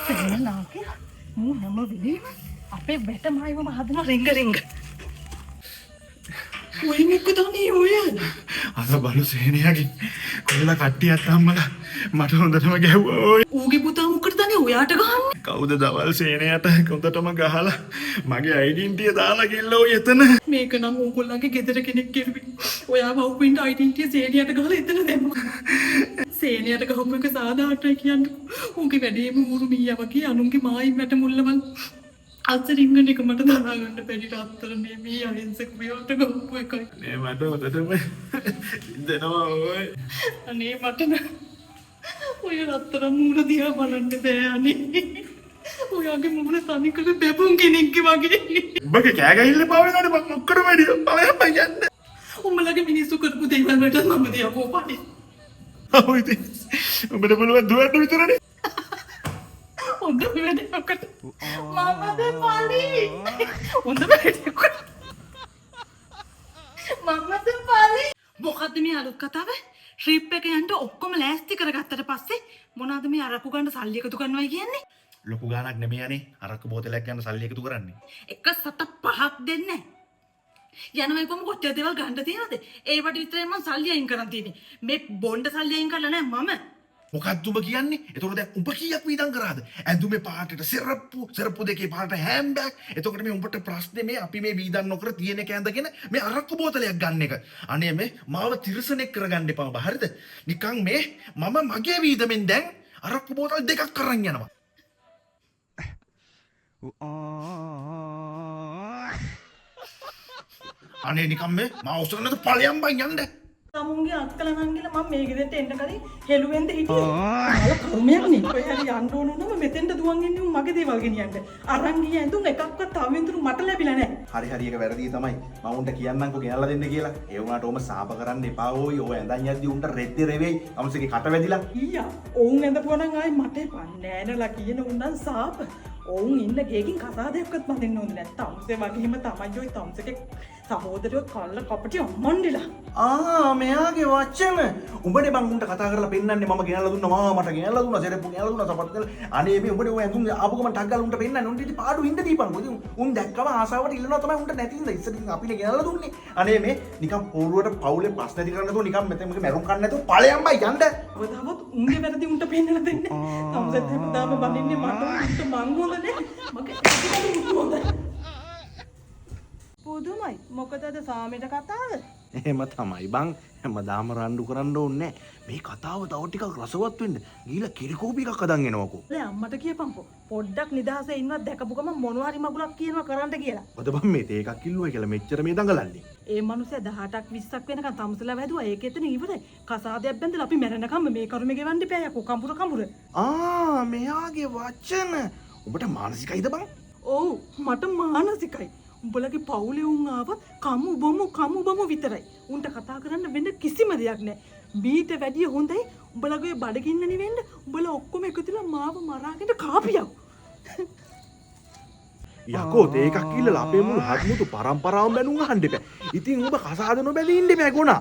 සේනාගේ මූ හැම වෙලේම අපේ බැටමායිවම හදන රිංග ඔය මොකදනේ ඔය අද බලු සේනයාගේ කොල්ල කට්ටියත් අම්මලා මට හොඳටම ගැහුවා ඔය ඌගේ පුතා මොකටදනේ ඔයාට ගහන්නේ කවුද දවල් සේනයට හොඳටම ගහලා මගේ අයිඩෙන්ටිටිය දාලා ගිල්ල ඔය එතන මේක නම් ඕගොල්ලන්ගේ ගෙදර කෙනෙක් කෙරුවේ ඔයා වව්පින්ට අයිඩෙන්ටිටිය සේනියට ගහලා එතන දැම්මා සේනියට ගහපු එක සාධාරණයි කියන්නේ ඌගේ වැඩේම ඌරු මීයා වගේ අනුන්ගේ මායිම් වැට මුල්ලවල් අතරින්ගන එක මට දරා ගන්න බැරි රත්තරනේ මේ අහිංසක මෙයාට ගහපු එකයි නේ මට හොඳටම දෙනවා ඔය අනේ මට ඔය රත්තරන් මූණ දිහා බලන්න බෑ අනේ ඔයාගේ මූණ තනිකර බැබුම් කෙනෙක්ගේ වගේ උඹගේ කෑ ගහිල්ල පාවෙනවනේ මම ඔක්කොම වැඩි බලයන් යන්න උඹලගේ මිනිස්සු කරපු දේවල් වලට මම දිහා පොපානේ ඔව් ඉතින් උඹට පුළුවන් දුවන්න විතරනේ හොඳ වැඩකට මමද පාලි හොඳ වැඩකට මමද පාලි මොකද්ද මේ අලුත් කතාව ට්‍රිප් එක යන්න ඔක්කොම ලෑස්ති කරගත්තට පස්සේ මොනවද මේ අරක්කු ගන්න සල්ලි එකතු කරනවා කියන්නේ ලොකු ගාණක් නෙමෙයි අනේ අරක්කු බෝතලයක් ගන්න සල්ලි එකතු කරන්නේ එක සත පහක් දෙන්නේ යනවා කොහොම කොච්චර දේවල් ගන්න තියෙනවද ඒවට විතරයි මම සල්ලි අයින් කරන් තියෙන්නේ මේ බොණ්ඩ සල්ලි අයින් කරලා නැහැ මම මොකක්ද උඹ කියන්නේ? එතකොට දැන් උඹ කීයක් වීදම් කරාද? ඇඳුමේ පාටට සෙරප්පු දෙකේ පාට හෑම්බෑග්. එතකොට මේ උඹට ප්‍රශ්නේ මේ අපි මේ වීදම් නොකර තියෙන එක ඇඳගෙන මේ අරක්කු බෝතලයක් ගන්න එක. අනේ මේ මාව තිරසනෙක් කරගන්න එපා බා. හරිද? නිකන් මේ මම මගේ වීදමෙන් දැන් අරක්කු බෝතල් දෙකක් අරන් යනවා. අනේ නිකන් මේ මාව උසන්නද ඵලයන් බං යන්න. තමුන්ගේ අක්කලා නංගිලා මම මේ ගෙදරට එන්න කලින් හෙළුවෙන්ද හිටියේ. මල කර්මයක්නේ. ඔය හැරි යන්න ඕන නම් මෙතෙන්ට දුවන් එන්නේ මගේ දේවල් ගෙනියන්න. අරන් ගිය ඇඳුම් එකක්වත් තාවෙන්තුරු මට ලැබිලා නැහැ. හරි ඒක වැරදි තමයි. මම උන්ට කියන්නම්කෝ ගෙනල්ලා දෙන්න කියලා. ඒ වුණාට ඔම සාප කරන්න එපා ඕයි. ඔය ඇඳන් යද්දි උන්ට රෙද්ද රෙවෙයි. අමුසගේ කට වැදිලා. ඊයා. ඔවුන් ඇඳපුවා නම් ආයි මට එපා. නෑනලා කියන උන්නම් සාප. ඔවුන් ඉන්න ගේකින් කතාදයක්වත් මදින්න ඕනේ නැහැ. තමුසේ වගේම තමයි ඔය තමුසේගේ සහෝදරයෝ කල්ල කපටි අම්මන්ඩිලා. මෙයාගේ වචන. උඹනේ බං උන්ට කතා කරලා පෙන්නන්නේ මම ගෙනල්ලා දුන්නා මාව මට ගෙනල්ලා දුන්නා සෙරප්පු ගෙනල්ලා දුන්නා සපත් ගෙනල්ලා. අනේ මේ උඹනේ ඔය ඇඳුම් ආපු ගමන් ටක් ගාලා උන්ට පෙන්නන්නේ. උන්ට ඉතින් පාඩු ඉන්න දීපන්. මොකද උන් දැක්කම ආසාවට ඉල්ලනවා තමයි උන්ට නැති ඉඳ. ඉස්සර අපිනේ ගෙනල්ලා දුන්නේ. අනේ මේ නිකන් පොරුවට පවුලේ ප්‍රශ්න ඇති කරන්න නැතුව නිකන් මෙතන මැරුම් කන්න නැතුව ඵලයන් බයි යන්න. අවදාවත් උන්ගේ වැරදි උන්ට පෙන්නලා දෙන්නේ. තමුසෙත් හැමදාම බඳින්නේ මට උන්ට මං හොඳනේ. මගේ ඇත්තටම හොඳයි. පුදුමයි. මොකද අද සාමෙට කතාව? එහෙම තමයි බං. හැමදාම රණ්ඩු කරන්න ඕනේ මේ කතාව තව ටිකක් රසවත් වෙන්න. ගිහලා කිරිකෝපි එකක් අදන් එනවකෝ. දැන් අම්මට කියපන්කෝ. පොඩ්ඩක් නිදහසේ ඉන්නවත් දැකපු ගමන් මොනවා හරි මගුලක් කියනවා කරන්න කියලා. ඔද බං මේ තේ එකක් කිල්ලුවයි කියලා මෙච්චර මේ දඟලන්නේ. ඒ මිනිස්සයා 18ක් 20ක් වෙනකන් තමුසලා වැදුවා. ඒක එතන ඉවරයි. කසාදයක් බැඳලා අපි මැරෙනකම් මේ කරුමේ ගෙවන්න එපා යකෝ කඹුර. මෙයාගේ වචන. ඔබට මානසිකයිද බං? ඔව් මට මානසිකයි. උඹලගේ පවුලේ උන් ආවත් කමු බොමු විතරයි. උන්ට කතා කරන්න වෙන කිසිම දෙයක් නැහැ. මීට වැඩිය හොඳයි උඹලගේ බඩගින්න නෙවෙන්න උඹලා ඔක්කොම එකතුලා මාව මරාගෙන කාපියව. යකෝ තේ එකක් කිල්ලලා අපේ මුළු හත්මුතු පරම්පරාවම බැනුම් අහන්න එපා. ඉතින් ඔබ කසාද නොබැලී ඉන්න එපා ගොනා.